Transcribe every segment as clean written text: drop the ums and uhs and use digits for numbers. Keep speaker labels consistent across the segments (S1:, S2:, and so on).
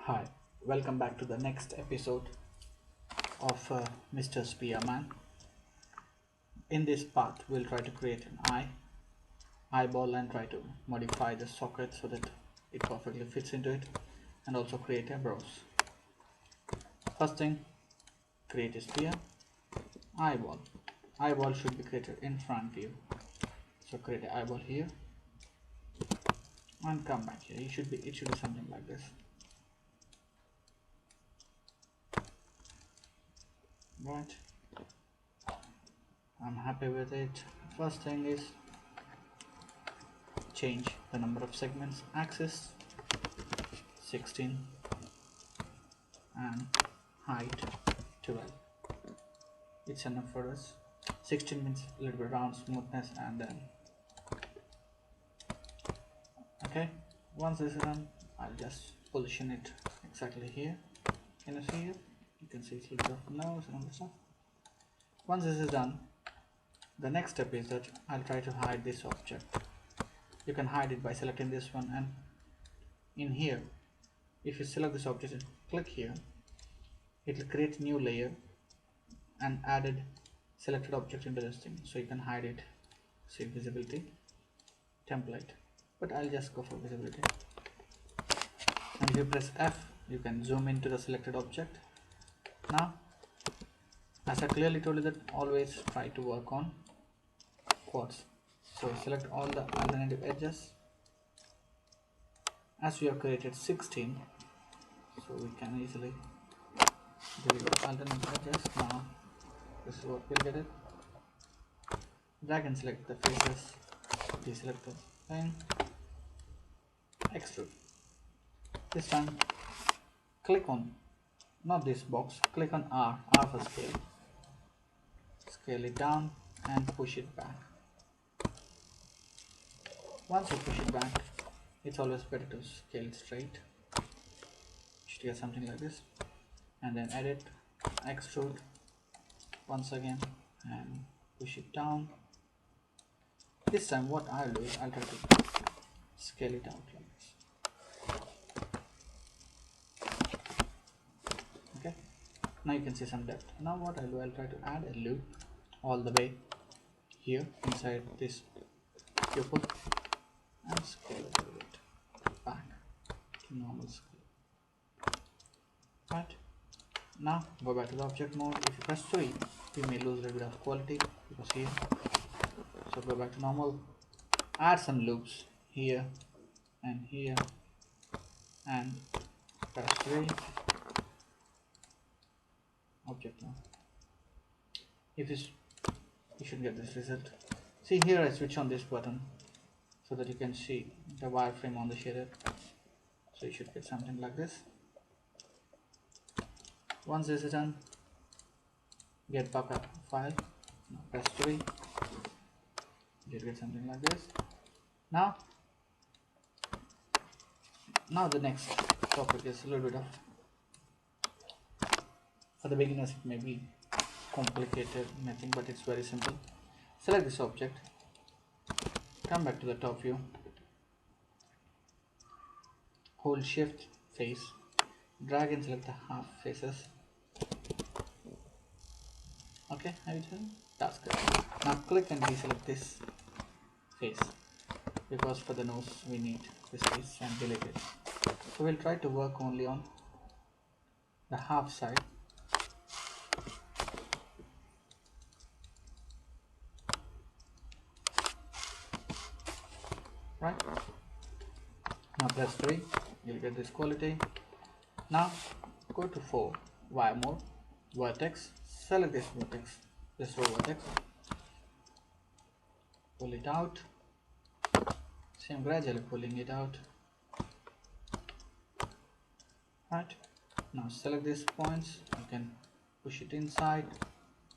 S1: Hi, welcome back to the next episode of Mr. SphereMan. In this part, we'll try to create an eyeball and try to modify the socket so that it perfectly fits into it, and also create a brows. First thing, create a sphere, eyeball. Eyeball should be created in front view. So create an eyeball here and come back here. It should be something like this. Right, I'm happy with it. First thing is change the number of segments, axis 16 and height 12. It's enough for us. 16 means a little bit round smoothness, and then okay, once this is done, I'll just position it exactly here. Can you see it? You can see it's a little bit of nose and all that stuff. Once this is done, the next step is that I'll try to hide this object. You can hide it by selecting this one, and in here, if you select this object and click here, it will create new layer and added selected object into this thing, so you can hide it. See, visibility, template, but I'll just go for visibility. And if you press F, you can zoom into the selected object. Now, as I clearly told you that always try to work on quads. So select all the alternative edges. As we have created 16, so we can easily delete the alternative edges. Now this is what we'll get it. Drag and select the faces, deselect the thing, extrude. This time click on, not this box, click on R for scale. Scale it down and push it back. Once you push it back, it's always better to scale it straight. You should get something like this, and then edit, extrude once again and push it down. This time what I'll do is I'll try to scale it out like this. Okay, now you can see some depth. Now what I'll do, I'll try to add a loop all the way here inside this pupil and scale it a little bit back to normal scale. Right, now go back to the object mode. If you press 3, you may lose a little bit of quality because here. So go back to normal, add some loops here and here, and press 3. Object now. If you should get this result. See here, I switch on this button so that you can see the wireframe on the shader. So you should get something like this. Once this is done, get backup file. Now press 3. You get something like this. Now the next topic is a little bit of, for the beginners it may be complicated, nothing, but it's very simple. Select this object, come back to the top view, hold shift face, drag and select the half faces. Okay, have you done? That's good. Now click and deselect this face, because for the nose we need this face, and delete it. So we'll try to work only on the half side. Right, now press 3, you'll get this quality. Now go to 4, wire mode, vertex, select this vertex, this row vertex, pull it out. See, I'm gradually pulling it out. Right, now select these points, you can push it inside,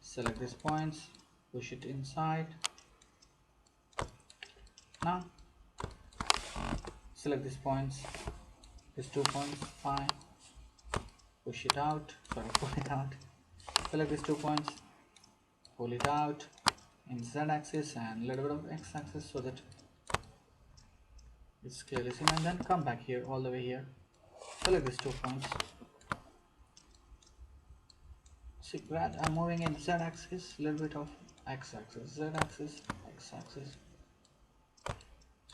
S1: select these points, push it inside. Now select these points, these 2 points, fine, push it out, sorry, pull it out. Select these 2 points, pull it out in Z axis and a little bit of X axis so that it's clearly seen, and then come back here all the way here select these 2 points. See that I'm moving in z-axis, little bit of x-axis, z-axis, x-axis,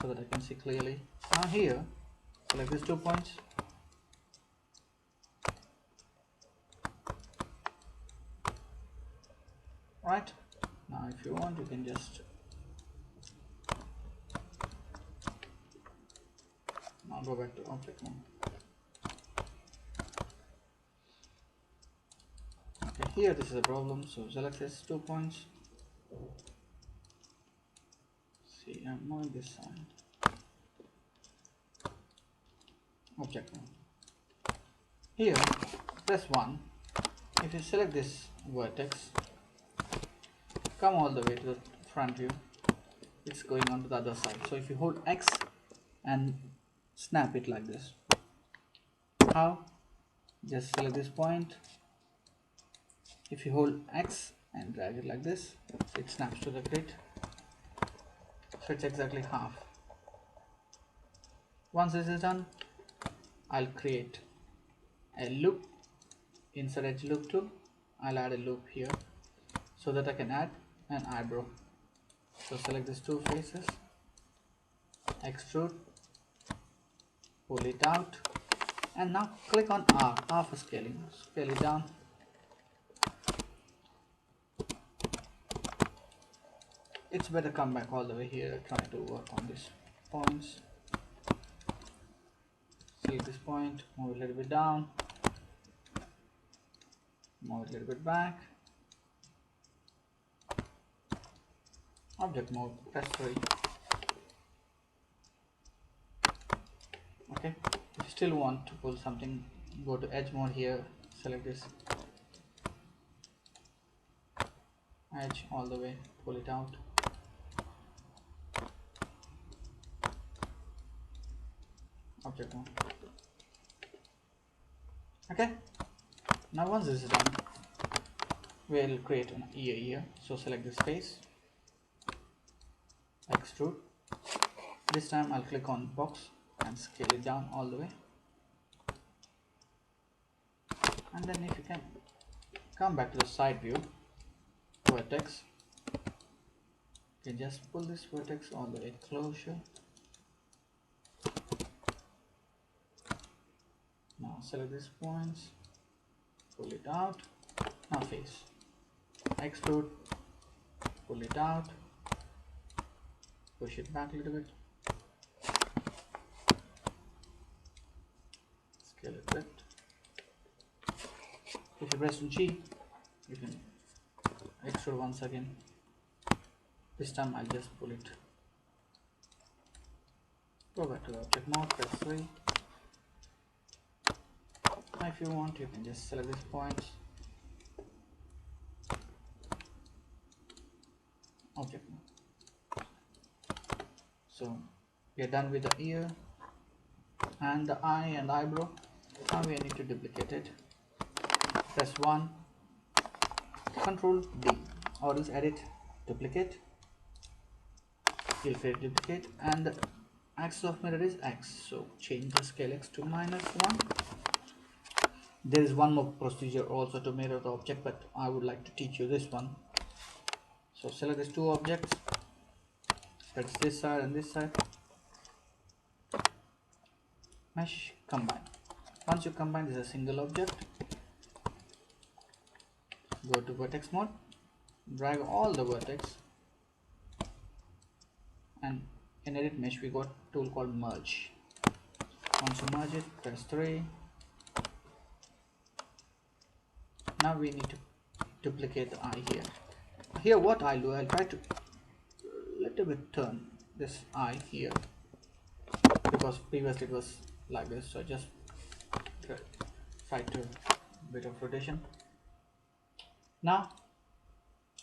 S1: so that I can see clearly. Now here, select these 2 points. Right, now if you want, you can just now go back to object mode. Okay, here this is a problem, so select these 2 points. See, I'm moving this side. Object mode. Here, press 1. If you select this vertex, come all the way to the front view, it's going on to the other side. So if you hold X and snap it like this. How? Just select this point. If you hold X and drag it like this, it snaps to the grid. So it's exactly half. Once this is done, I'll create a loop. Insert edge loop tool, I'll add a loop here so that I can add an eyebrow. So select these 2 faces, extrude, pull it out, and now click on R for scaling. Scale it down. It's better come back all the way here, try to work on these points. Select this point, move it a little bit down, move it a little bit back. Object mode, press 3. Okay, if you still want to pull something, go to edge mode here, select this edge all the way, pull it out. Object mode. Okay, now once this is done, we'll create an ear here. So select this face, extrude. This time I'll click on box and scale it down all the way. And then if you can come back to the side view, vertex, you can just pull this vertex all the way closer. Now select these points, pull it out. Now face, extrude, pull it out, push it back a little bit, scale it a bit. If you press G, you can extrude once again. This time I'll just pull it. Go back to the object mode, press 3. Now if you want, you can just select these points, object mode. So we are done with the ear and the eye and eyebrow. Now we need to duplicate it. Press 1, Control D, or else edit, duplicate. You'll create duplicate, and the axis of mirror is X. So change the scale X to -1. There is one more procedure also to mirror the object, but I would like to teach you this one. So select these 2 objects, press this side and this side, mesh, combine. Once you combine, this is a single object. Go to vertex mode, drag all the vertex, and in edit mesh we got a tool called merge. Once you merge it, press 3. Now we need to duplicate the eye here. Here what I'll do, I'll try to little bit turn this eye here, because previously it was like this, so just try to bit of rotation. Now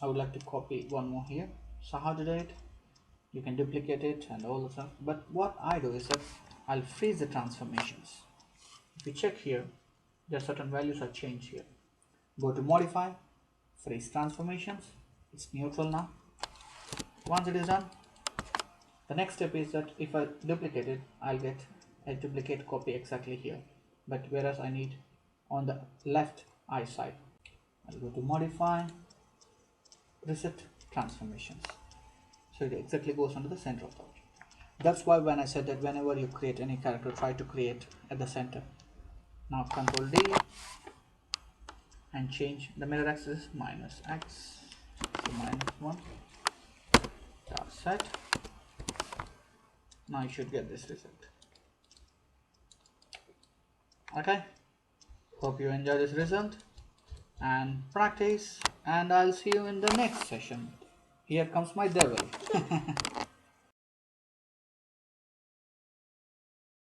S1: I would like to copy one more here. So how to do it? You can duplicate it and all the stuff, but what I do is that I'll freeze the transformations. If you check here, there are certain values are changed here. Go to modify, freeze transformations. It's neutral now. Once it is done, the next step is that if I duplicate it, I'll get a duplicate copy exactly here. but whereas I need on the left eye side. I'll go to modify, preset transformations, so it exactly goes under the center of the object. That's why when I said that whenever you create any character, try to create at the center. Now Control D and change the mirror axis minus X, so -1, set. Now you should get this result. Okay, hope you enjoy this result and practice, and I'll see you in the next session. Here comes my devil.